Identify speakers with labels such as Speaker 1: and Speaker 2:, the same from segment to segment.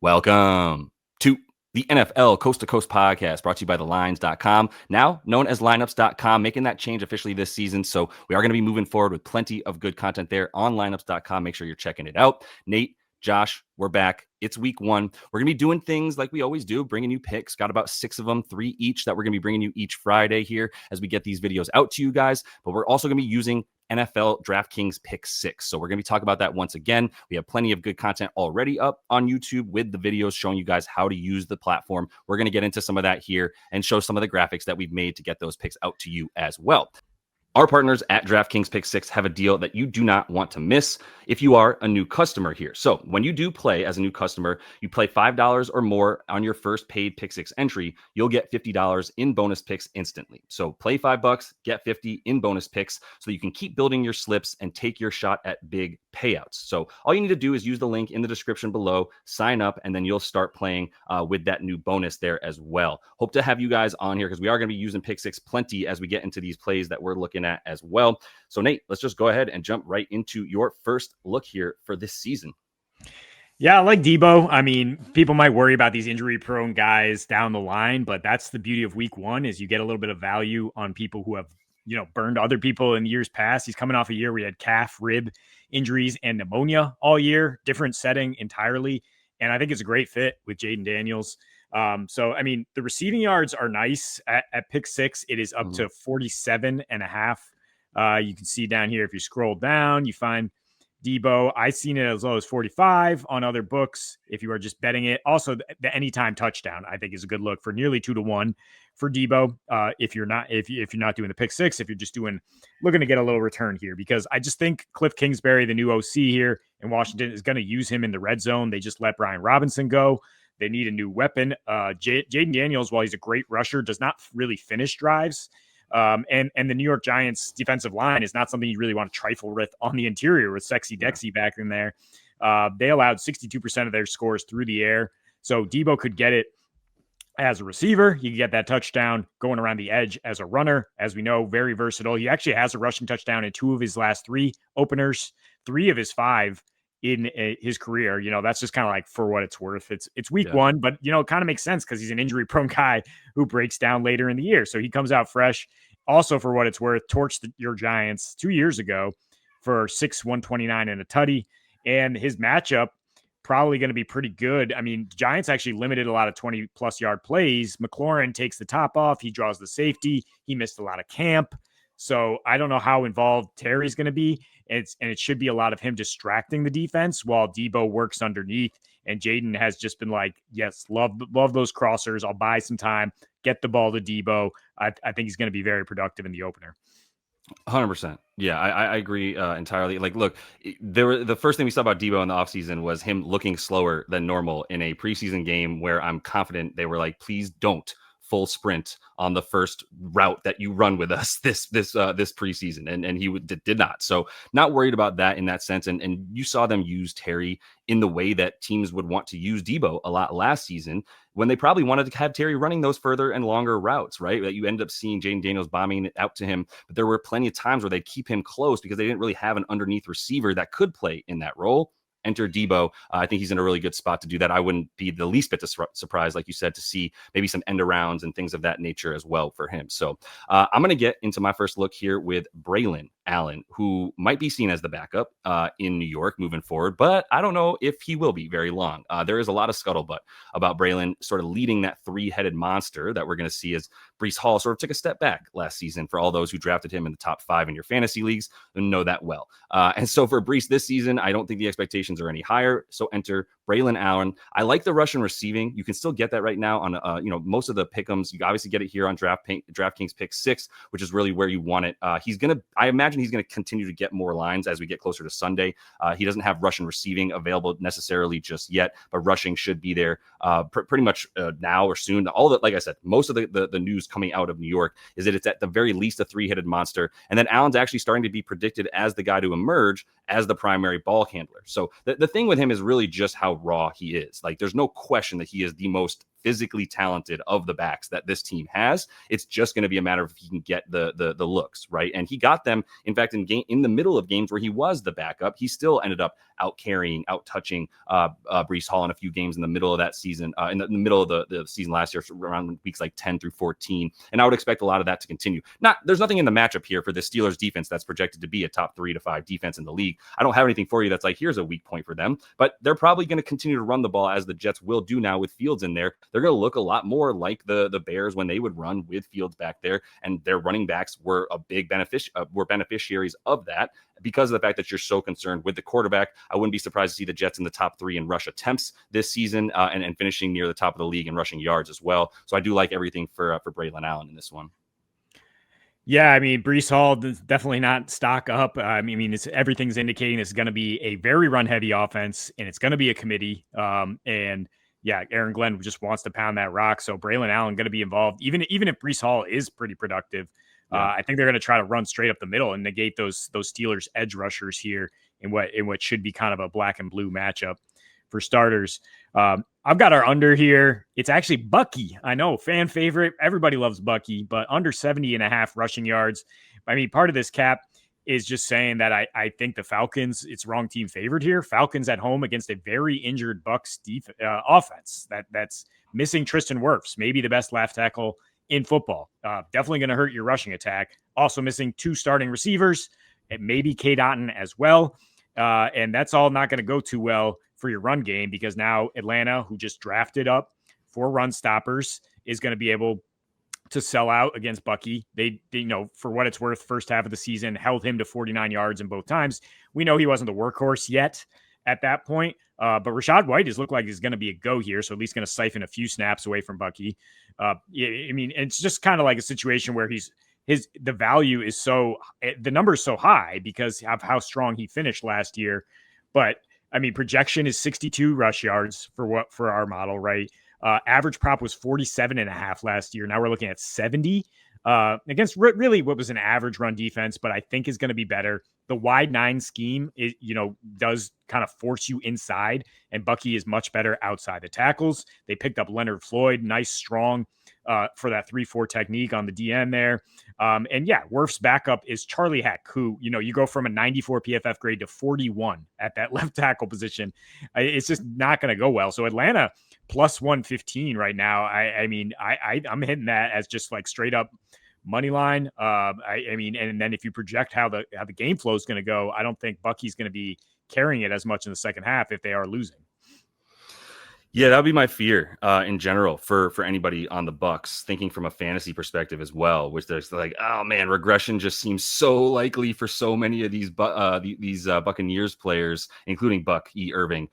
Speaker 1: Welcome to the NFL Coast to Coast podcast brought to you by thelines.com, now known as lineups.com, making that change officially this season. So we are going to be moving forward with plenty of good content there on lineups.com. Make sure you're checking it out. Nate, Josh, we're back. It's week one. We're going to be doing things like we always do, bringing you picks. Got about 6 of them, 3 each that we're going to be bringing you each Friday here as we get these videos out to you guys. But we're also going to be using NFL DraftKings Pick6. So we're going to be talking about that once again. We have plenty of good content already up on YouTube with the videos showing you guys how to use the platform. We're going to get into some of that here and show some of the graphics that we've made to get those picks out to you as well. Our partners at DraftKings Pick6 have a deal that you do not want to miss if you are a new customer here. So when you do play as a new customer, you play $5 or more on your first paid Pick6 entry, you'll get $50 in bonus picks instantly. So play $5, get 50 in bonus picks so you can keep building your slips and take your shot at big payouts. So all you need to do is use the link in the description below, sign up, and then you'll start playing with that new bonus there as well. Hope to have you guys on here because we are going to be using Pick6 plenty as we get into these plays that we're looking at as well. So Nate, let's just go ahead and jump right into your first look here for this season.
Speaker 2: Yeah, I like Deebo. I mean, people might worry about these injury-prone guys down the line, but that's the beauty of week one is you get a little bit of value on people who have, burned other people in years past. He's coming off a year where he had calf, rib injuries and pneumonia all year, different setting entirely. And I think it's a great fit with Jaden Daniels. So, I mean, the receiving yards are nice at Pick6. It is up to 47.5. You can see down here, if you scroll down, you find Deebo. I've seen it as low as 45 on other books if you are just betting it. Also, the anytime touchdown, I think, is a good look for nearly 2-1 for Deebo. If you're not doing the Pick6, if you're just looking to get a little return here, because I just think Cliff Kingsbury, the new OC here in Washington, is going to use him in the red zone. They just let Brian Robinson go. They need a new weapon. Jaden Daniels, while he's a great rusher, does not really finish drives. And the New York Giants defensive line is not something you really want to trifle with on the interior with Sexy Dexy back in there. They allowed 62% of their scores through the air. So Deebo could get it as a receiver. He could get that touchdown going around the edge as a runner. As we know, very versatile. He actually has a rushing touchdown in 2 of his last 3 openers, 3 of his 5 in his career. That's just kind of like for what it's worth. It's week one, but it kind of makes sense because he's an injury prone guy who breaks down later in the year. So he comes out fresh. Also, for what it's worth, torched your Giants 2 years ago for 129 and a tutty. And his matchup probably going to be pretty good. I mean, Giants actually limited a lot of 20-plus yard plays. McLaurin takes the top off. He draws the safety. He missed a lot of camp. So I don't know how involved Terry's going to be. And it should be a lot of him distracting the defense while Deebo works underneath. And Jaden has just been like, yes, love those crossers. I'll buy some time, get the ball to Deebo. I think he's going to be very productive in the opener.
Speaker 1: 100%. Yeah, I agree entirely. Like, look, the first thing we saw about Deebo in the offseason was him looking slower than normal in a preseason game where I'm confident they were like, please don't full sprint on the first route that you run with us this preseason, and he did not. So not worried about that in that sense. And you saw them use Terry in the way that teams would want to use Deebo a lot last season when they probably wanted to have Terry running those further and longer routes, right? That you end up seeing Jaden Daniels bombing it out to him, but there were plenty of times where they'd keep him close because they didn't really have an underneath receiver that could play in that role. Enter Deebo. I think he's in a really good spot to do that. I wouldn't be the least bit surprised, like you said, to see maybe some end arounds and things of that nature as well for him. So I'm going to get into my first look here with Braelon Allen, who might be seen as the backup in New York moving forward, but I don't know if he will be very long. There is a lot of scuttlebutt about Braelon sort of leading that 3-headed monster that we're going to see as Breece Hall sort of took a step back last season. For all those who drafted him in the top 5 in your fantasy leagues, know that well. And so for Breece this season, I don't think the expectations are any higher. So enter Braelon Allen. I like the Russian receiving. You can still get that right now on most of the pick'ems. You obviously get it here on DraftKings Pick6, which is really where you want it. I imagine he's going to continue to get more lines as we get closer to Sunday. He doesn't have Russian receiving available necessarily just yet, but rushing should be there pretty much now or soon. All that, like I said, most of the news coming out of New York is that it's at the very least a 3-headed monster, and then Allen's actually starting to be predicted as the guy to emerge as the primary ball handler. So the thing with him is really just how raw he is. Like, there's no question that he is the most physically talented of the backs that this team has. It's just going to be a matter of if he can get the looks, right? And he got them, in fact, in the middle of games where he was the backup, he still ended up out carrying, out touching Breece Hall in a few games in the middle of that season, in the middle of the season last year, around weeks like 10 through 14. And I would expect a lot of that to continue. There's nothing in the matchup here for the Steelers defense that's projected to be a top 3 to 5 defense in the league. I don't have anything for you that's like, here's a weak point for them, but they're probably going to continue to run the ball as the Jets will do now with Fields in there. They're going to look a lot more like the Bears when they would run with Fields back there, and their running backs were a big beneficiaries of that because of the fact that you're so concerned with the quarterback. I wouldn't be surprised to see the Jets in the top 3 in rush attempts this season and finishing near the top of the league in rushing yards as well. So I do like everything for Braelon Allen in this one.
Speaker 2: Yeah, I mean, Breece Hall definitely not stock up. I mean, everything's indicating this is going to be a very run-heavy offense, and it's going to be a committee. And yeah, Aaron Glenn just wants to pound that rock. So Braelon Allen going to be involved, even if Breece Hall is pretty productive. Yeah. I think they're going to try to run straight up the middle and negate those Steelers edge rushers here in what should be kind of a black and blue matchup for starters. I've got our under here. It's actually Bucky. I know, fan favorite. Everybody loves Bucky, but under 70.5 rushing yards. I mean, part of this cap is just saying that I think the Falcons, it's wrong team favored here. Falcons at home against a very injured Bucs offense that's missing Tristan Wirfs, maybe the best left tackle in football. Definitely going to hurt your rushing attack. Also missing 2 starting receivers, and maybe K. Dotton as well. And that's all not going to go too well for your run game, because now Atlanta, who just drafted up 4 run stoppers, is going to be able to sell out against Bucky. They, for what it's worth, first half of the season held him to 49 yards in both times. We know he wasn't the workhorse yet at that point, but Rachaad White has looked like he's going to be a go here, so at least going to siphon a few snaps away from Bucky. I mean, it's just kind of like a situation where the value is the number is so high because of how strong he finished last year. But I mean, projection is 62 rush yards for our model, right? Average prop was 47.5 last year. Now we're looking at 70 against really what was an average run defense, but I think is going to be better. The wide 9 scheme does kind of force you inside, and Bucky is much better outside the tackles. They picked up Leonard Floyd, nice, strong for that 3-4 technique on the DN there. And yeah, Wirf's backup is Charlie Heck, who, you go from a 94 PFF grade to 41 at that left tackle position. It's just not going to go well. So Atlanta plus 115 right now. I'm hitting that as just like straight up money line. I mean, and then if you project how the game flow is going to go, I don't think Bucky's going to be carrying it as much in the second half if they are losing.
Speaker 1: Yeah, that would be my fear in general for anybody on the Bucs, thinking from a fantasy perspective as well, which there's like, oh man, regression just seems so likely for so many of these Buccaneers players, including Buck E. Irving.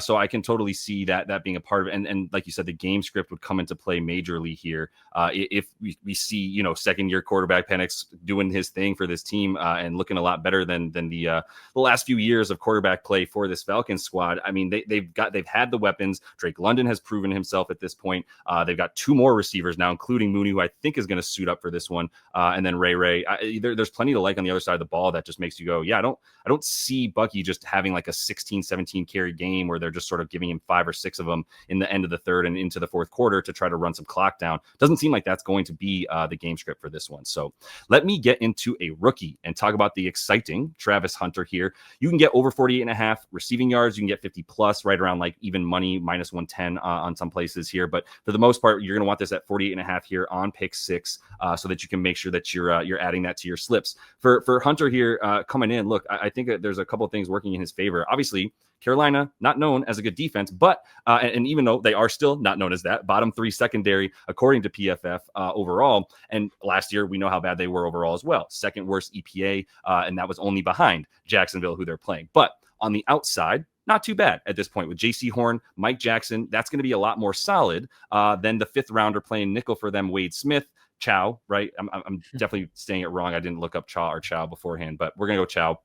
Speaker 1: So I can totally see that being a part of it. And like you said, the game script would come into play majorly here if we see, second year quarterback Penix doing his thing for this team and looking a lot better than the last few years of quarterback play for this Falcons squad. I mean, they've had the weapons. Drake London has proven himself at this point. They've got 2 more receivers now, including Mooney, who I think is going to suit up for this one. And then Ray. There's plenty to like on the other side of the ball that just makes you go, yeah, I don't see Bucky just having like a 16, 17 carry game where they're just sort of giving him 5 or 6 of them in the end of the third and into the fourth quarter to try to run some clock down. Doesn't seem like that's going to be the game script for this one. So let me get into a rookie and talk about the exciting Travis Hunter here. You can get over 48.5 receiving yards. You can get 50 plus, right around like even money, minus 110 on some places here. But for the most part, you're going to want this at 48.5 here on Pick6 so that you can make sure that you're adding that to your slips. For Hunter here coming in, look, I think that there's a couple of things working in his favor. Obviously, Carolina, not known as a good defense, but and even though they are still not known as that, bottom 3 secondary, according to PFF overall. And last year, we know how bad they were overall as well. Second worst EPA, and that was only behind Jacksonville, who they're playing. But on the outside, not too bad at this point with J.C. Horn, Mike Jackson. That's going to be a lot more solid than the 5th rounder playing nickel for them, Wade Smith. Chow, right? I'm definitely saying it wrong. I didn't look up Chow beforehand, but we're going to go Chow.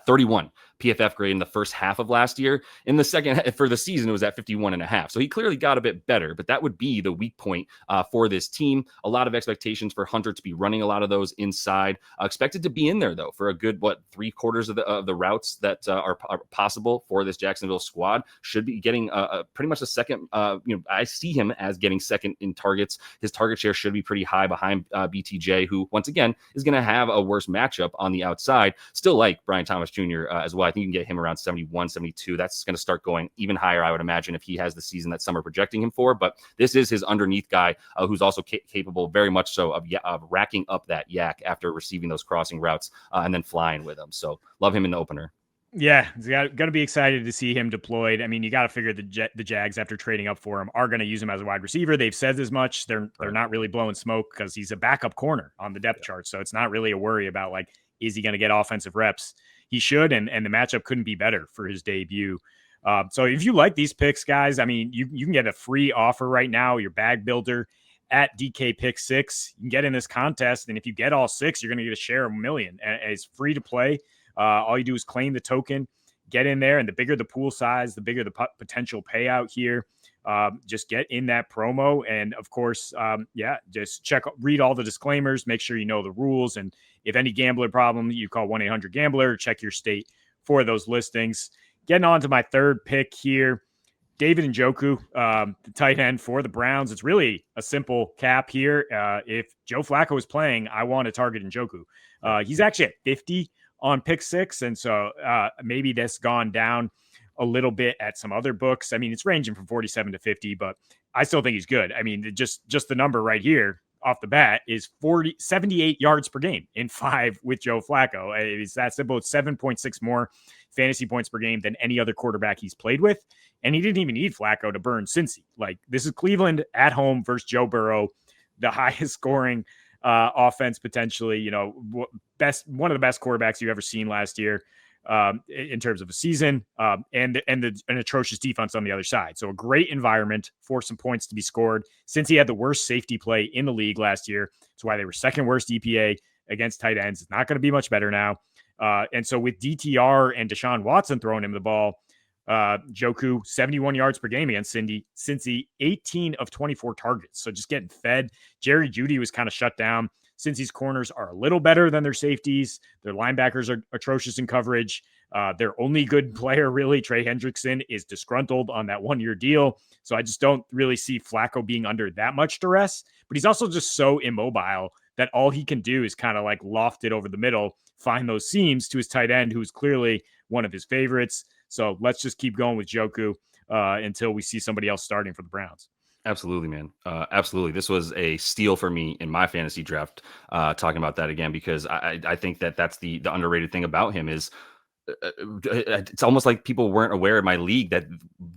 Speaker 1: 31 PFF grade in the first half of last year. In the second, for the season, it was at 51.5. So he clearly got a bit better, but that would be the weak point for this team. A lot of expectations for Hunter to be running a lot of those inside. Expected to be in there, though, for a good, 3/4 of the routes that are possible for this Jacksonville squad. Should be getting pretty much a second. I see him as getting second in targets. His target share should be pretty high behind BTJ, who, once again, is going to have a worse matchup on the outside. Still like Brian Thomas Jr. As well. I think you can get him around 71, 72. That's going to start going even higher, I would imagine, if he has the season that some are projecting him for. But this is his underneath guy who's also capable, very much so, of racking up that yak after receiving those crossing routes and then flying with them. So love him in the opener.
Speaker 2: Yeah, going to be excited to see him deployed. I mean, you got to figure the Jags, after trading up for him, are going to use him as a wide receiver. They've said as much. They're not really blowing smoke because he's a backup corner on the depth chart. So it's not really a worry about, like, is he going to get offensive reps? He should, and the matchup couldn't be better for his debut. So if you like these picks, guys, I mean, you can get a free offer right now, your bag builder at DK Pick6. You can get in this contest, and if you get all 6, you're going to get a share of $1 million. And it's free to play. All you do is claim the token, get in there, and the bigger the pool size, the bigger the potential payout here. Just get in that promo. And of course, just read all the disclaimers, make sure you know the rules. And if any gambler problem, you call 1-800-GAMBLER, check your state for those listings. Getting on to my third pick here, David Njoku, the tight end for the Browns. It's really a simple cap here. If Joe Flacco is playing, I want to target Njoku. He's actually at 50 on Pick6, and so maybe that's gone down a little bit at some other books. I mean, it's ranging from 47 to 50, but I still think he's good. I mean, just the number right here off the bat is 78 yards per game in 5 with Joe Flacco. It's that simple. It's 7.6 more fantasy points per game than any other quarterback he's played with, and he didn't even need Flacco to burn Cincy. Like, this is Cleveland at home versus Joe Burrow, the highest scoring offense potentially, one of the best quarterbacks you've ever seen last year in terms of a season, and an atrocious defense on the other side. So a great environment for some points to be scored. Since he had the worst safety play in the league last year, that's why they were second worst EPA against tight ends. It's not going to be much better now. And so with DTR and Deshaun Watson throwing him the ball, Njoku 71 yards per game against Cincy, 18 of 24 targets. So just getting fed. Jerry Jeudy was kind of shut down. Cincy's corners are a little better than their safeties. Their linebackers are atrocious in coverage. Their only good player, really, Trey Hendrickson, is disgruntled on that 1-year deal. So I just don't really see Flacco being under that much duress. But he's also just so immobile that all he can do is kind of like loft it over the middle, find those seams to his tight end, who's clearly one of his favorites. So let's just keep going with Njoku until we see somebody else starting for the Browns.
Speaker 1: Absolutely, man. Absolutely. This was a steal for me in my fantasy draft, talking about that again, because I think that's the underrated thing about him is it's almost like people weren't aware in my league that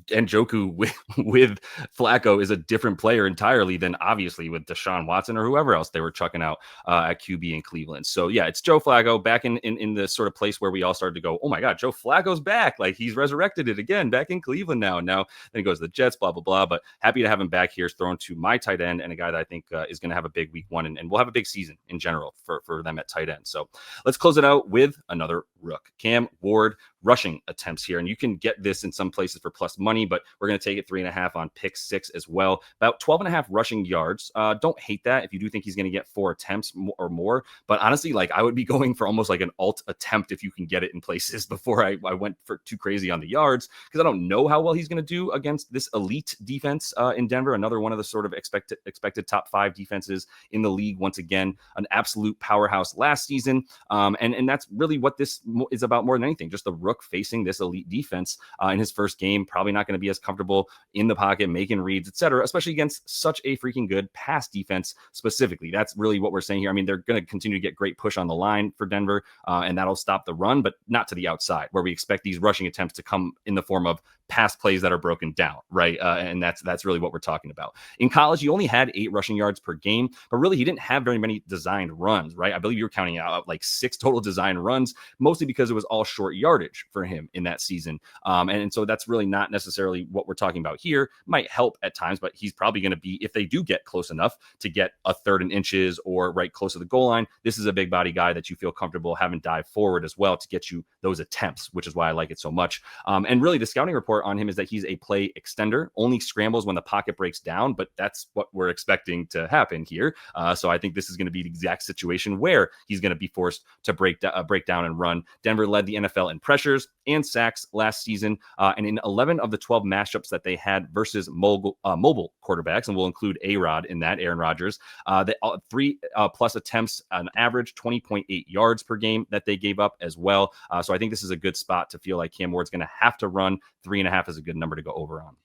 Speaker 1: Njoku with Flacco is a different player entirely than obviously with Deshaun Watson or whoever else they were chucking out at QB in Cleveland. So yeah, it's Joe Flacco back in the sort of place where we all started to go, oh my God, Joe Flacco's back. Like, he's resurrected it again, back in Cleveland now. Then he goes to the Jets, blah, blah, blah. But happy to have him back here, thrown to my tight end and a guy that I think is going to have a big week 1 and we'll have a big season in general for them at tight end. So let's close it out with another rook, Cam Ward, rushing attempts here. And you can get this in some places for plus money, but we're going to take it 3.5 on Pick6 as well. About 12.5 rushing yards. Don't hate that if you do think he's going to get 4 attempts or more. But honestly, like, I would be going for almost like an alt attempt if you can get it in places before I went for too crazy on the yards, because I don't know how well he's going to do against this elite defense in Denver. Another one of the sort of expected top 5 defenses in the league. Once again, an absolute powerhouse last season. And that's really what this is about more than anything. Just the rook facing this elite defense in his first game. Probably not going to be as comfortable in the pocket, making reads, etc., especially against such a freaking good pass defense specifically. That's really what we're saying here. I mean, they're going to continue to get great push on the line for Denver, and that'll stop the run, but not to the outside, where we expect these rushing attempts to come in the form of pass plays that are broken down, right? And that's really what we're talking about. In college, he only had 8 rushing yards per game, but really he didn't have very many designed runs, right? I believe you were counting out like 6 total designed runs, mostly because it was all short yardage. average for him in that season. And so that's really not necessarily what we're talking about here. Might help at times, but he's probably going to be, if they do get close enough to get a 3rd and inches or right close to the goal line, this is a big body guy that you feel comfortable having dive forward as well to get you those attempts, which is why I like it so much. And really the scouting report on him is that he's a play extender, only scrambles when the pocket breaks down, but that's what we're expecting to happen here. So I think this is going to be the exact situation where he's going to be forced to break down and run. Denver led the NFL in pressures and sacks last season. And in 11 of the 12 matchups that they had versus mobile quarterbacks, and we'll include A-Rod in that, Aaron Rodgers, the 3+ attempts on average, 20.8 yards per game that they gave up as well. So I think this is a good spot to feel like Cam Ward's going to have to run. 3.5 is a good number to go over on.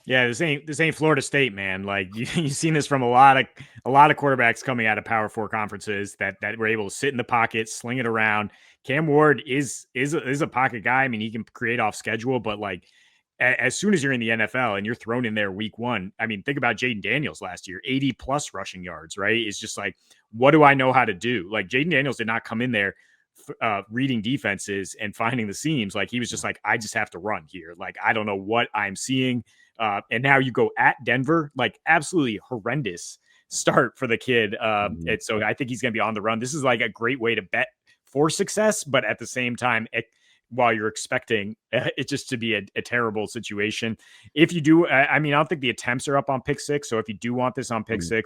Speaker 2: Yeah, this ain't Florida State, man. Like you've seen this from a lot of quarterbacks coming out of Power 4 conferences that were able to sit in the pocket, sling it around. Cam Ward is a pocket guy. I mean, he can create off schedule, but like as soon as you're in the NFL and you're thrown in there week 1, I mean, think about Jaden Daniels last year, 80+ rushing yards, right? It's just like, what do I know how to do? Like Jaden Daniels did not come in there reading defenses and finding the seams. Like he was just like, I just have to run here. Like, I don't know what I'm seeing. And now you go at Denver, like absolutely horrendous start for the kid. And so I think he's going to be on the run. This is like a great way to bet for success, but at the same time, while you're expecting it just to be a terrible situation. If you do, I mean, I don't think the attempts are up on Pick6. So if you do want this on Pick6,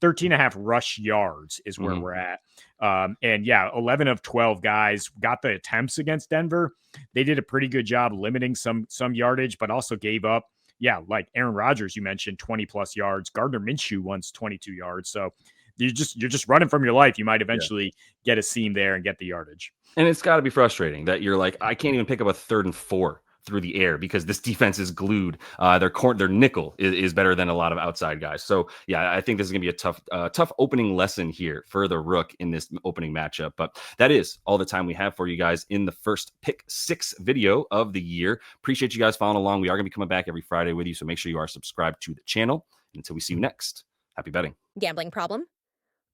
Speaker 2: 13.5 rush yards is where we're at. And yeah, 11 of 12 guys got the attempts against Denver. They did a pretty good job limiting some yardage, but also gave up. Yeah, like Aaron Rodgers, you mentioned 20+ yards. Gardner Minshew once 22 yards. So you're just running from your life. You might eventually get a seam there and get the yardage.
Speaker 1: And it's got to be frustrating that you're like, I can't even pick up a 3rd and 4 through the air because this defense is glued. Their nickel is better than a lot of outside guys. So yeah, I think this is going to be a tough opening lesson here for the Rook in this opening matchup. But that is all the time we have for you guys in the first Pick6 video of the year. Appreciate you guys following along. We are going to be coming back every Friday with you, so make sure you are subscribed to the channel. Until we see you next, happy betting.
Speaker 3: Gambling problem?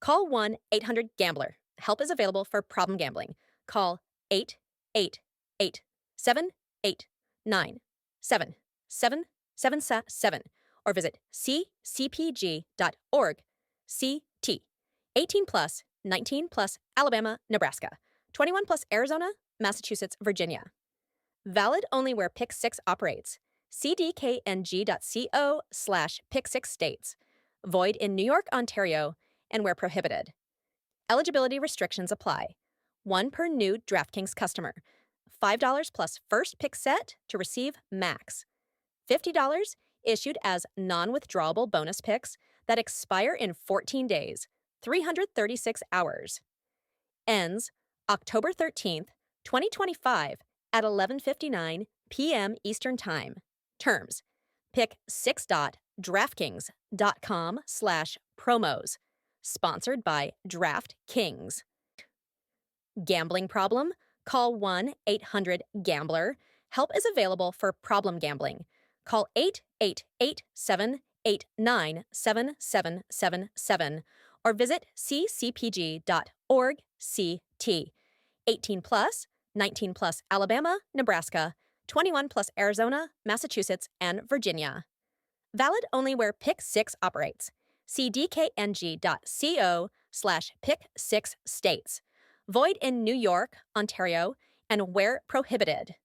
Speaker 3: Call 1-800-GAMBLER. Help is available for problem gambling. Call 888-789-7777 or visit ccpg.org. CT. 18+, 19+, Alabama, Nebraska. 21+ Arizona, Massachusetts, Virginia. Valid only where Pick6 operates. cdkng.co/Pick6 states. Void in New York, Ontario, and where prohibited. Eligibility restrictions apply. 1 per new DraftKings customer. $5 plus first pick set to receive max. $50 issued as non-withdrawable bonus picks that expire in 14 days, 336 hours. Ends October 13th, 2025 at 11:59 p.m. Eastern Time. Terms: pick6.draftkings.com/promos. Sponsored by DraftKings. Gambling problem? Call 1-800-GAMBLER. Help is available for problem gambling. Call 888-789-7777 or visit ccpg.org. CT. 18+, 19+, Alabama, Nebraska. 21+ Arizona, Massachusetts, and Virginia. Valid only where Pick6 operates. cdkng.co/Pick6 states. Void in New York, Ontario, and where prohibited.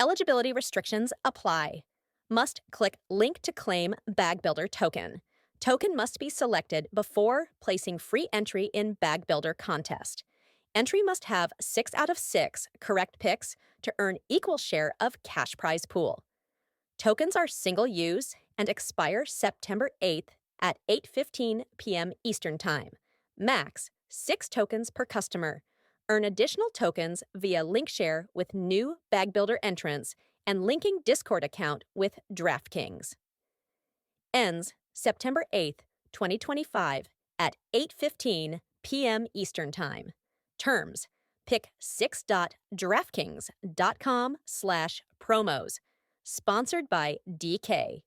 Speaker 3: Eligibility restrictions apply. Must click link to claim Bag Builder token. Token must be selected before placing free entry in Bag Builder contest. Entry must have 6 out of 6 correct picks to earn equal share of cash prize pool. Tokens are single use and expire September 8th at 8:15 p.m. Eastern Time. Max 6 tokens per customer. Earn additional tokens via link share with new Bag Builder entrants and linking Discord account with DraftKings. Ends September 8th, 2025 at 8:15 p.m. Eastern Time. Terms: pick6.draftkings.com/promos. Sponsored by DK.